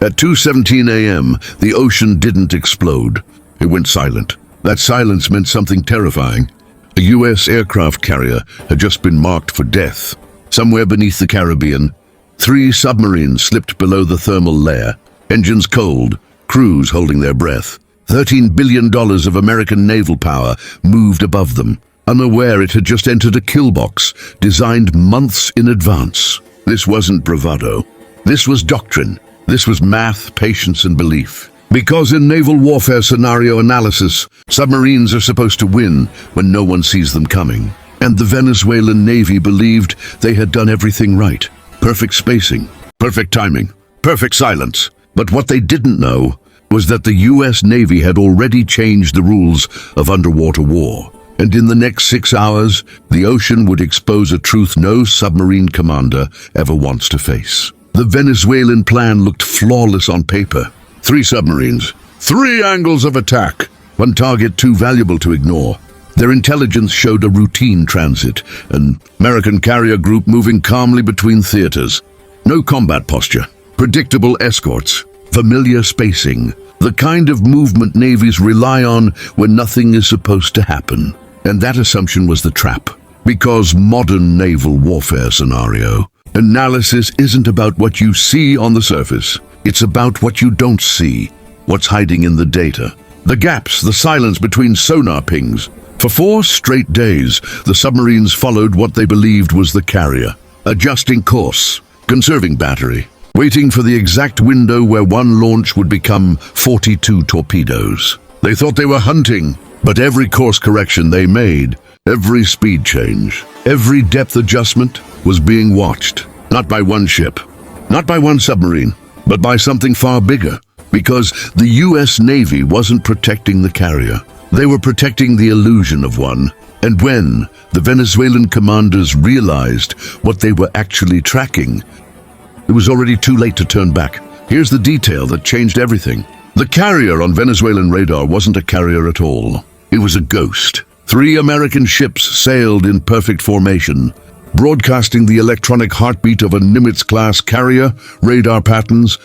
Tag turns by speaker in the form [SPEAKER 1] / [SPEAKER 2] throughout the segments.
[SPEAKER 1] At 2:17 a.m., the ocean didn't explode. It went silent. That silence meant something terrifying. A U.S. aircraft carrier had just been marked for death. Somewhere beneath the Caribbean, 3 submarines slipped below the thermal layer, engines cold, crews holding their breath. $13 billion of American naval power moved above them, unaware it had just entered a kill box designed months in advance. This wasn't bravado. This was doctrine. This was math, patience, and belief. Because in naval warfare scenario analysis, submarines are supposed to win when no one sees them coming. And the Venezuelan Navy believed they had done everything right. Perfect spacing, perfect timing, perfect silence. But what they didn't know was that the U.S. Navy had already changed the rules of underwater war. And in the next 6 hours, the ocean would expose a truth no submarine commander ever wants to face. The Venezuelan plan looked flawless on paper. 3 submarines, 3 angles of attack, 1 target too valuable to ignore. Their intelligence showed a routine transit, an American carrier group moving calmly between theaters. No combat posture, predictable escorts, familiar spacing, the kind of movement navies rely on when nothing is supposed to happen. And that assumption was the trap, because modern naval warfare scenario analysis isn't about what you see on the surface. It's about what you don't see, what's hiding in the data. The gaps, the silence between sonar pings. For 4 straight days, the submarines followed what they believed was the carrier, adjusting course, conserving battery, waiting for the exact window where 1 launch would become 42 torpedoes. They thought they were hunting, but every course correction they made, every speed change, every depth adjustment was being watched, not by 1 ship, not by 1 submarine, but by something far bigger, because the U.S. Navy wasn't protecting the carrier. They were protecting the illusion of one. And when the Venezuelan commanders realized what they were actually tracking, it was already too late to turn back. Here's the detail that changed everything. The carrier on Venezuelan radar wasn't a carrier at all. It was a ghost. 3 American ships sailed in perfect formation, broadcasting the electronic heartbeat of a Nimitz-class carrier, radar patterns,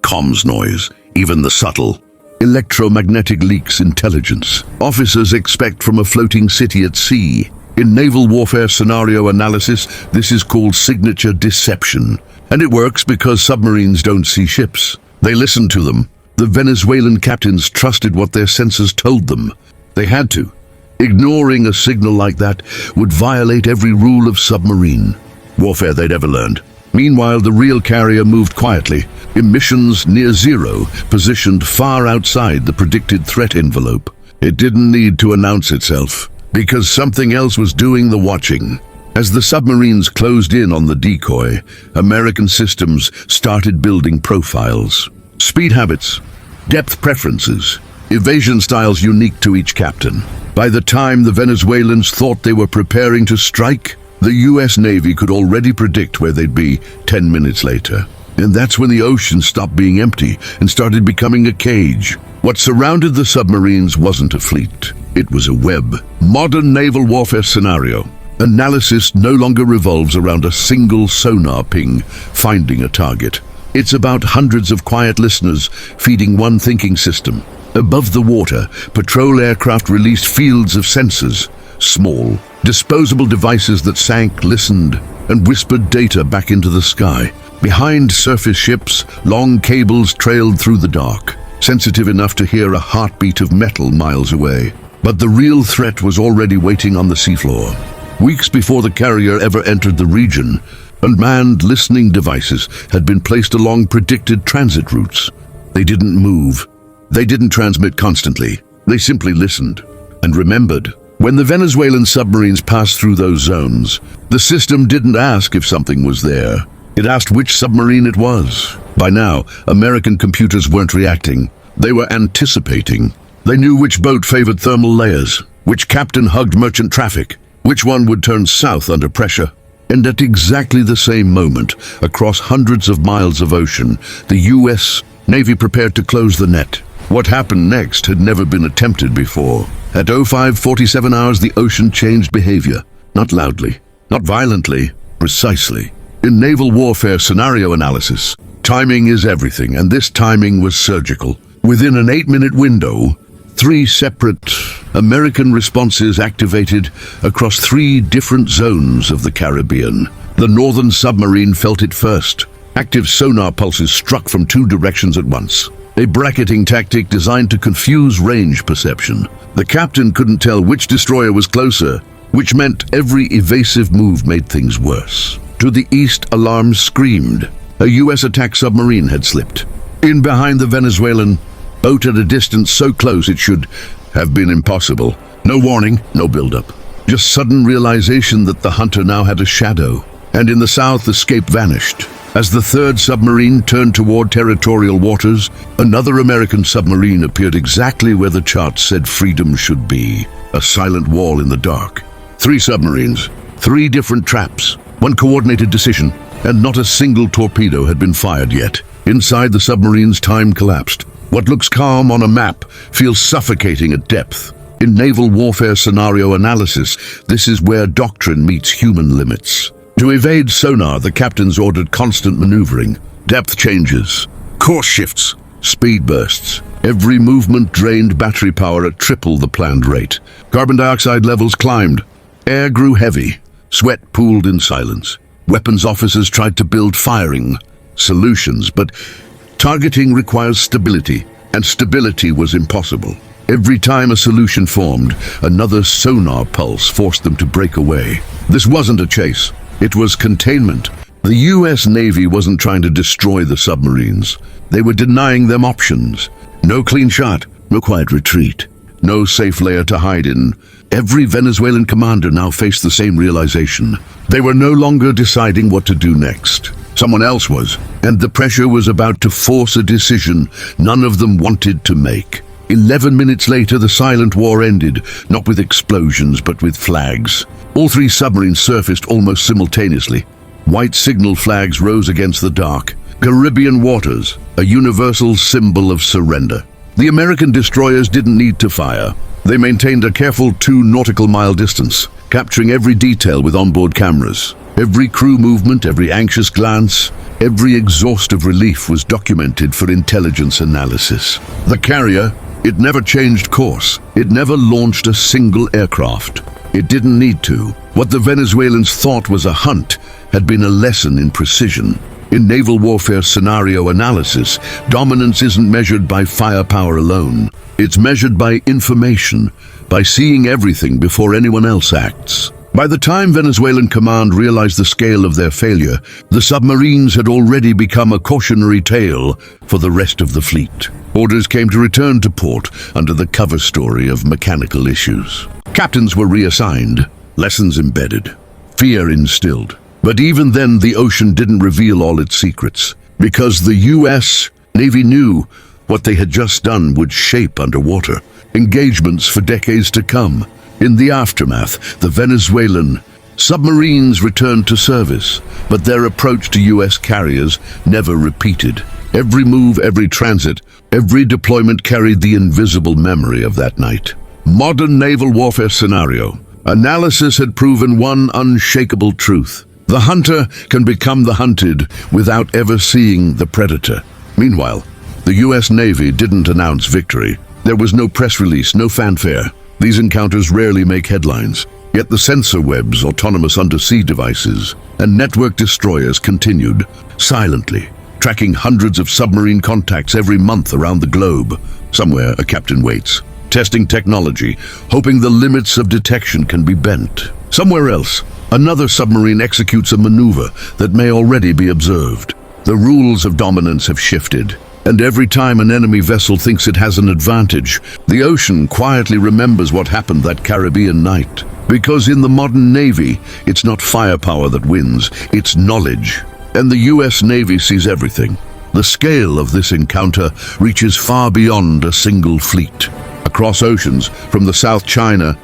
[SPEAKER 1] comms noise, even the subtle electromagnetic leaks intelligence officers expect from a floating city at sea. In naval warfare scenario analysis, this is called signature deception. And it works because submarines don't see ships. They listen to them. The Venezuelan captains trusted what their senses told them. They had to. Ignoring a signal like that would violate every rule of submarine warfare they'd ever learned. Meanwhile, the real carrier moved quietly, emissions near zero, positioned far outside the predicted threat envelope. It didn't need to announce itself, because something else was doing the watching. As the submarines closed in on the decoy, American systems started building profiles. Speed habits, depth preferences, evasion styles unique to each captain. By the time the Venezuelans thought they were preparing to strike, the U.S. Navy could already predict where they'd be 10 minutes later. And that's when the ocean stopped being empty and started becoming a cage. What surrounded the submarines wasn't a fleet. It was a web. Modern naval warfare scenario analysis no longer revolves around a single sonar ping finding a target. It's about hundreds of quiet listeners feeding one thinking system. Above the water, patrol aircraft released fields of sensors, small, disposable devices that sank, listened, and whispered data back into the sky. Behind surface ships, long cables trailed through the dark, sensitive enough to hear a heartbeat of metal miles away. But the real threat was already waiting on the seafloor. Weeks before the carrier ever entered the region, unmanned listening devices had been placed along predicted transit routes. They didn't move. They didn't transmit constantly. They simply listened and remembered. When the Venezuelan submarines passed through those zones, the system didn't ask if something was there. It asked which submarine it was. By now, American computers weren't reacting. They were anticipating. They knew which boat favored thermal layers, which captain hugged merchant traffic, which one would turn south under pressure. And at exactly the same moment, across hundreds of miles of ocean, the U.S. Navy prepared to close the net. What happened next had never been attempted before. At 05:47 hours, the ocean changed behavior. Not loudly, not violently, precisely. In naval warfare scenario analysis, timing is everything, and this timing was surgical. Within an 8-minute window, 3 separate American responses activated across 3 different zones of the Caribbean. The northern submarine felt it first. Active sonar pulses struck from 2 directions at once, a bracketing tactic designed to confuse range perception. The captain couldn't tell which destroyer was closer, which meant every evasive move made things worse. To the east, alarms screamed. A U.S. attack submarine had slipped in behind the Venezuelan boat at a distance so close it should have been impossible. No warning, no build-up. Just sudden realization that the hunter now had a shadow. And in the south, the scape vanished. As the 3rd submarine turned toward territorial waters, another American submarine appeared exactly where the chart said freedom should be. A silent wall in the dark. 3 submarines, 3 different traps, 1 coordinated decision, and not a single torpedo had been fired yet. Inside the submarines, time collapsed. What looks calm on a map feels suffocating at depth. In naval warfare scenario analysis, this is where doctrine meets human limits. To evade sonar, the captains ordered constant maneuvering, depth changes, course shifts, speed bursts. Every movement drained battery power at triple the planned rate. Carbon dioxide levels climbed. Air grew heavy. Sweat pooled in silence. Weapons officers tried to build firing solutions, but targeting requires stability, and stability was impossible. Every time a solution formed, another sonar pulse forced them to break away. This wasn't a chase. It was containment. The U.S. Navy wasn't trying to destroy the submarines. They were denying them options. No clean shot, no quiet retreat, no safe layer to hide in. Every Venezuelan commander now faced the same realization. They were no longer deciding what to do next. Someone else was, and the pressure was about to force a decision none of them wanted to make. 11 minutes later, the silent war ended, not with explosions, but with flags. All 3 submarines surfaced almost simultaneously. White signal flags rose against the dark. Caribbean waters, a universal symbol of surrender. The American destroyers didn't need to fire. They maintained a careful 2 nautical mile distance, capturing every detail with onboard cameras. Every crew movement, every anxious glance, every exhaustive relief was documented for intelligence analysis. The carrier, it never changed course. It never launched a single aircraft. It didn't need to. What the Venezuelans thought was a hunt had been a lesson in precision. In naval warfare scenario analysis, dominance isn't measured by firepower alone. It's measured by information, by seeing everything before anyone else acts. By the time Venezuelan command realized the scale of their failure, the submarines had already become a cautionary tale for the rest of the fleet. Orders came to return to port under the cover story of mechanical issues. Captains were reassigned, lessons embedded, fear instilled. But even then, the ocean didn't reveal all its secrets, because the U.S. Navy knew what they had just done would shape underwater engagements for decades to come. In the aftermath, the Venezuelan submarines returned to service, but their approach to U.S. carriers never repeated. Every move, every transit, every deployment carried the invisible memory of that night. Modern naval warfare scenario analysis had proven one unshakable truth. The hunter can become the hunted without ever seeing the predator. Meanwhile, the U.S. Navy didn't announce victory. There was no press release, no fanfare. These encounters rarely make headlines. Yet the sensor webs, autonomous undersea devices, and network destroyers continued, silently, tracking hundreds of submarine contacts every month around the globe. Somewhere, a captain waits, testing technology, hoping the limits of detection can be bent. Somewhere else, another submarine executes a maneuver that may already be observed. The rules of dominance have shifted, and every time an enemy vessel thinks it has an advantage, the ocean quietly remembers what happened that Caribbean night. Because in the modern Navy, it's not firepower that wins, it's knowledge. And the U.S. Navy sees everything. The scale of this encounter reaches far beyond a single fleet. Across oceans, from the South China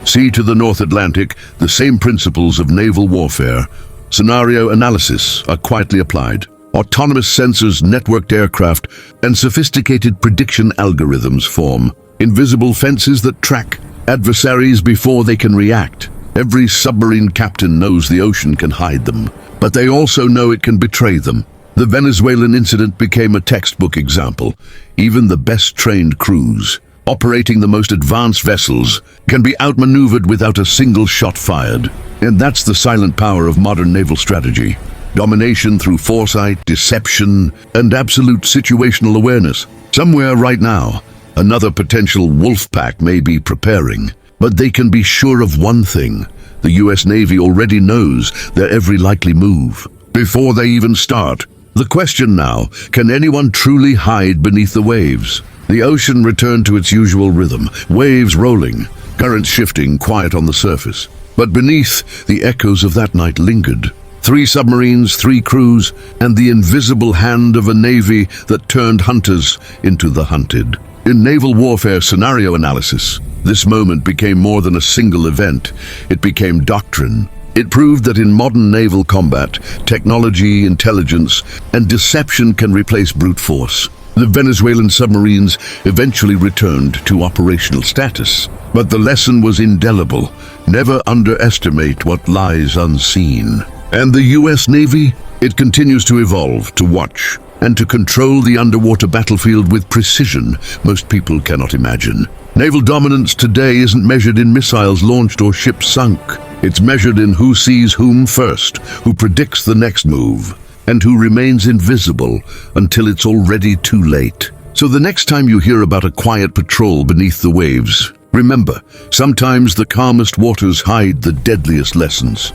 [SPEAKER 1] Sea to the North Atlantic, the same principles of naval warfare, scenario analysis, are quietly applied. Autonomous sensors, networked aircraft, and sophisticated prediction algorithms form invisible fences that track adversaries before they can react. Every submarine captain knows the ocean can hide them. but they also know it can betray them. The Venezuelan incident became a textbook example. Even the best-trained crews, operating the most advanced vessels, can be outmaneuvered without a single shot fired. And that's the silent power of modern naval strategy. Domination through foresight, deception, and absolute situational awareness. Somewhere right now, another potential wolf pack may be preparing. But they can be sure of one thing. The US Navy already knows their every likely move before they even start. The question now, can anyone truly hide beneath the waves? The ocean returned to its usual rhythm, waves rolling, currents shifting, quiet on the surface. But beneath, the echoes of that night lingered. 3 submarines, 3 crews, and the invisible hand of a navy that turned hunters into the hunted. In naval warfare scenario analysis, this moment became more than a single event. It became doctrine. It proved that in modern naval combat, technology, intelligence, and deception can replace brute force. The Venezuelan submarines eventually returned to operational status. But the lesson was indelible. Never underestimate what lies unseen. And the US Navy? It continues to evolve, to watch, and to control the underwater battlefield with precision most people cannot imagine. Naval dominance today isn't measured in missiles launched or ships sunk. It's measured in who sees whom first, who predicts the next move, and who remains invisible until it's already too late. So the next time you hear about a quiet patrol beneath the waves, remember, sometimes the calmest waters hide the deadliest lessons.